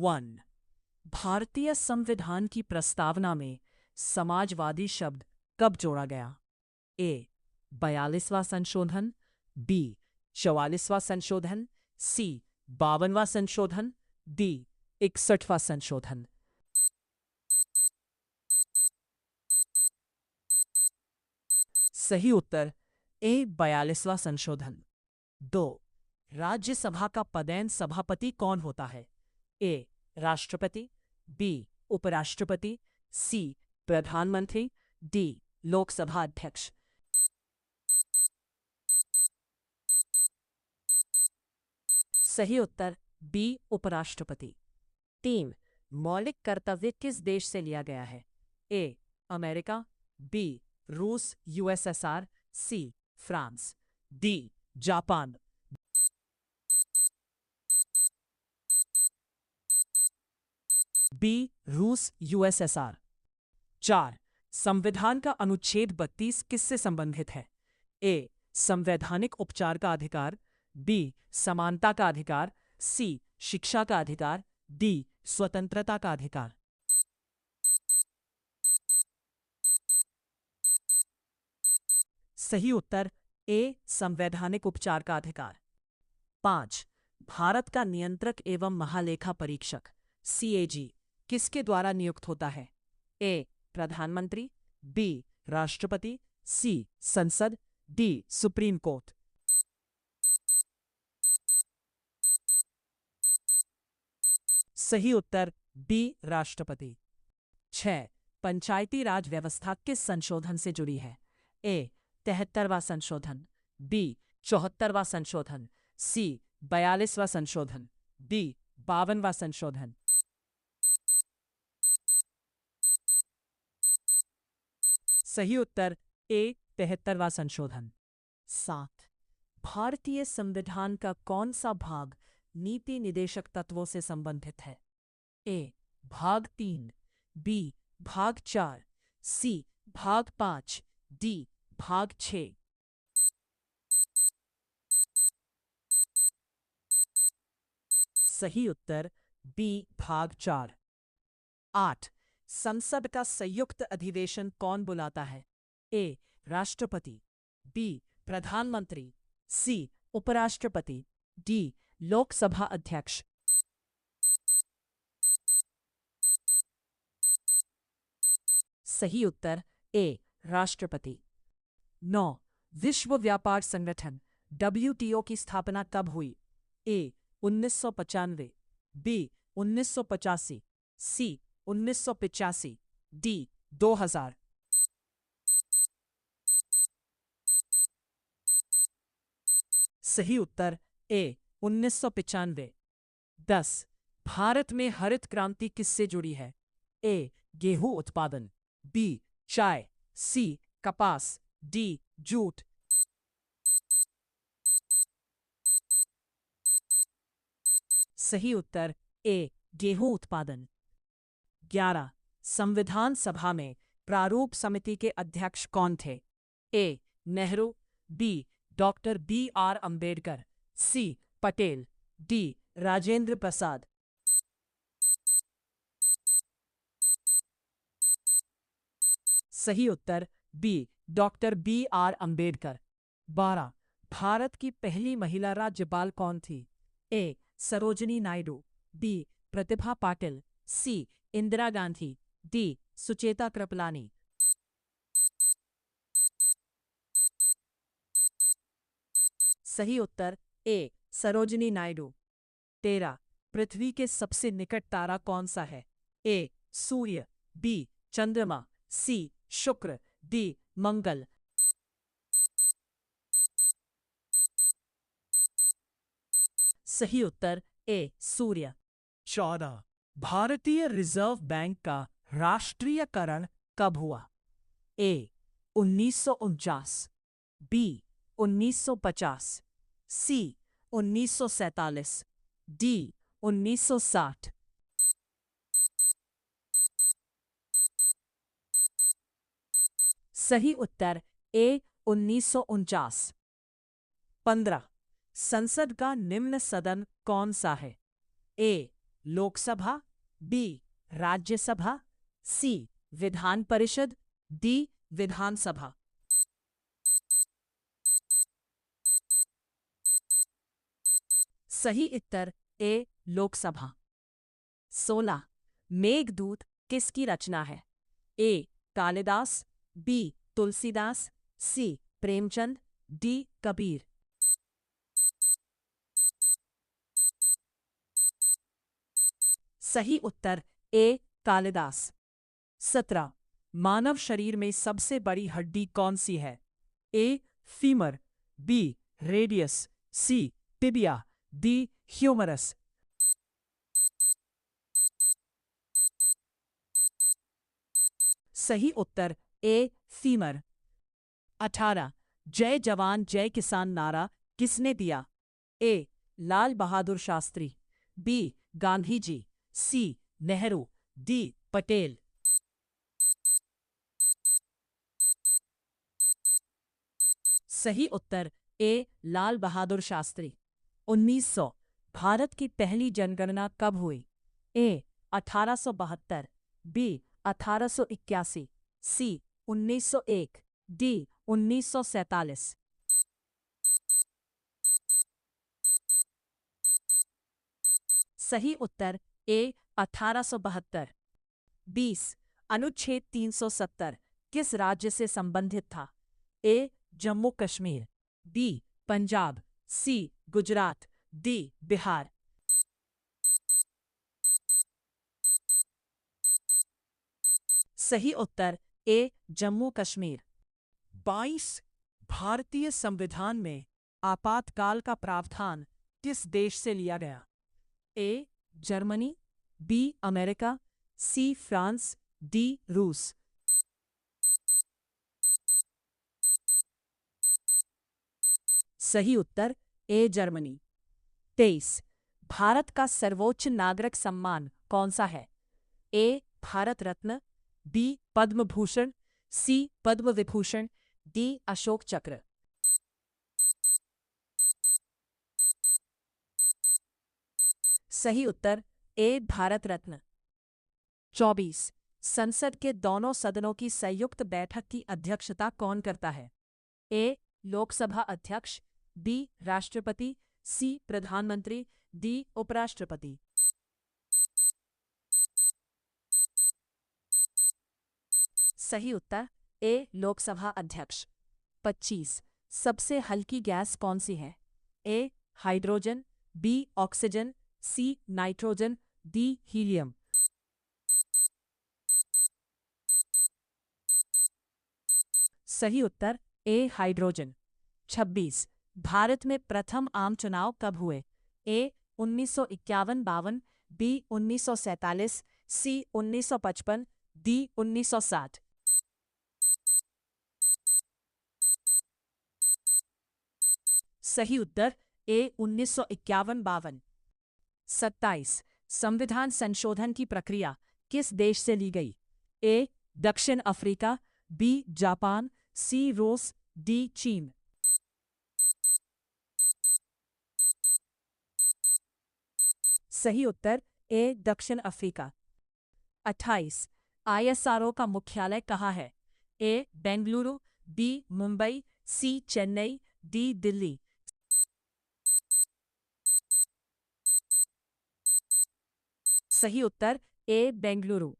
1. भारतीय संविधान की प्रस्तावना में समाजवादी शब्द कब जोड़ा गया? ए. 42वां संशोधन, बी. 44वां संशोधन, सी. 52वां संशोधन, डी. 61वां संशोधन। सही उत्तर ए. 42वां संशोधन। 2. राज्यसभा का पदेन सभापति कौन होता है? ए. राष्ट्रपति, बी. उपराष्ट्रपति, सी. प्रधानमंत्री, डी. लोकसभा अध्यक्ष। सही उत्तर बी. उपराष्ट्रपति। 3. मौलिक कर्तव्य किस देश से लिया गया है? ए. America, B. रूस USSR, C. France, D. Japan. B. रूस यूएसएसआर। 4. संविधान का अनुच्छेद 32 किससे संबंधित है? ए. संवैधानिक उपचार का अधिकार, बी. समानता का अधिकार, सी. शिक्षा का अधिकार, डी. स्वतंत्रता का अधिकार। सही उत्तर ए. संवैधानिक उपचार का अधिकार। 5. भारत का नियंत्रक एवं महालेखा परीक्षक CAG किसके द्वारा नियुक्त होता है? ए. प्रधानमंत्री, बी. राष्ट्रपति, सी. संसद, डी. Supreme court. सही उत्तर बी. राष्ट्रपति। 6. पंचायती राज व्यवस्था किस संशोधन से जुड़ी है? ए. 73वां संशोधन, बी. 74वां संशोधन, सी. 42वां संशोधन, डी. 52वां संशोधन। सही उत्तर ए. 73वां संशोधन। 7. भारतीय संविधान का कौन सा भाग नीति निदेशक तत्वों से संबंधित है? ए. भाग 3, बी. भाग 4, सी. भाग 5, डी. भाग 6। सही उत्तर बी. भाग 4। 8. संसद का संयुक्त अधिवेशन कौन बुलाता है? ए. राष्ट्रपति, बी. प्रधानमंत्री, सी. उपराष्ट्रपति, डी. लोकसभा अध्यक्ष। सही उत्तर ए. राष्ट्रपति। 9. विश्व व्यापार संगठन WTO की स्थापना कब हुई? ए. 1995, बी. 1985, सी. 1985, डी. 2000। सही उत्तर ए. 1995। 10. भारत में हरित क्रांति किससे जुड़ी है? ए. गेहूं उत्पादन, बी. चाय, सी. कपास, डी. जूट। सही उत्तर ए. गेहूं उत्पादन। 11. संविधान सभा में प्रारूप समिति के अध्यक्ष कौन थे? A. Nehru, B. Doctor BR Ambedkar, C. Patel, D. Rajendra Prasad. सही उत्तर B. Doctor BR Ambedkar. 12. Bharat की पहली महिला राज्यपाल कौन थी? A. Sarojini Naidu, B. Pratibha Patil, C. Indira Gandhi, D. Sucheta Kripalani. सही उत्तर ए. सरोजिनी नायडू। 13. पृथ्वी के सबसे निकट तारा कौन सा है? ए. सूर्य, बी. चंद्रमा, सी. शुक्र, डी. मंगल। सही उत्तर ए. सूर्य। 14. भारतीय रिजर्व बैंक का राष्ट्रीयकरण कब हुआ? ए. 1949, बी. 1950, सी. 1947, डी. 1960। सही उत्तर ए. 1949। 15. संसद का निम्न सदन कौन सा है? ए. लोकसभा, बी राज्यसभा, सी विधान परिषद, डी विधानसभा। सही उत्तर ए लोकसभा। 16 मेघदूत किसकी रचना है? ए कालिदास, बी तुलसीदास, सी प्रेमचंद, डी कबीर। सही उत्तर ए कालिदास। 17 मानव शरीर में सबसे बड़ी हड्डी कौन सी है? A femur, B radius, C tibia, D humerus. सही उत्तर ए फीमर। 18 जय जवान जय किसान नारा किसने दिया? ए लाल बहादुर शास्त्री, बी गांधी जी, सी नेहरू, डी पटेल। सही उत्तर ए लाल बहादुर शास्त्री। 1900 भारत की पहली जनगणना कब हुई? ए 1872, बी 1881, सी 1901, डी 1947। सही उत्तर ए 1872। 20 अनुच्छेद 370 किस राज्य से संबंधित था? ए जम्मू कश्मीर, बी पंजाब, सी गुजरात, डी बिहार। सही उत्तर ए जम्मू कश्मीर। 22 भारतीय संविधान में आपातकाल का प्रावधान किस देश से लिया गया? A Germany, B America, C France, D रूस। सही उत्तर ए जर्मनी। 23 भारत का सर्वोच्च नागरिक सम्मान कौन सा है? ए भारत रत्न, बी पद्म भूषण, सी पद्म विभूषण, डी अशोक चक्र। सही उत्तर ए भारत रत्न। 24 संसद के दोनों सदनों की संयुक्त बैठक की अध्यक्षता कौन करता है? ए लोकसभा अध्यक्ष, बी राष्ट्रपति, सी प्रधानमंत्री, डी उपराष्ट्रपति। सही उत्तर ए लोकसभा अध्यक्ष। 25 सबसे हल्की गैस कौन सी है? A hydrogen, B oxygen, C nitrogen, D helium. सही उत्तर ए हाइड्रोजन। 26 भारत में प्रथम आम चुनाव कब हुए? ए 1951-52, बी 1947, सी 1955, डी 1960। सही उत्तर ए 1951-52। 27 संविधान संशोधन की प्रक्रिया किस देश से ली गई? ए दक्षिण अफ्रीका, बी जापान, सी रूस, डी चीन। सही उत्तर ए दक्षिण अफ्रीका। 28 आईएसआरओ का मुख्यालय कहाँ है? ए बेंगलुरु, बी मुंबई, सी चेन्नई, डी दिल्ली। सही उत्तर ए बेंगलुरु।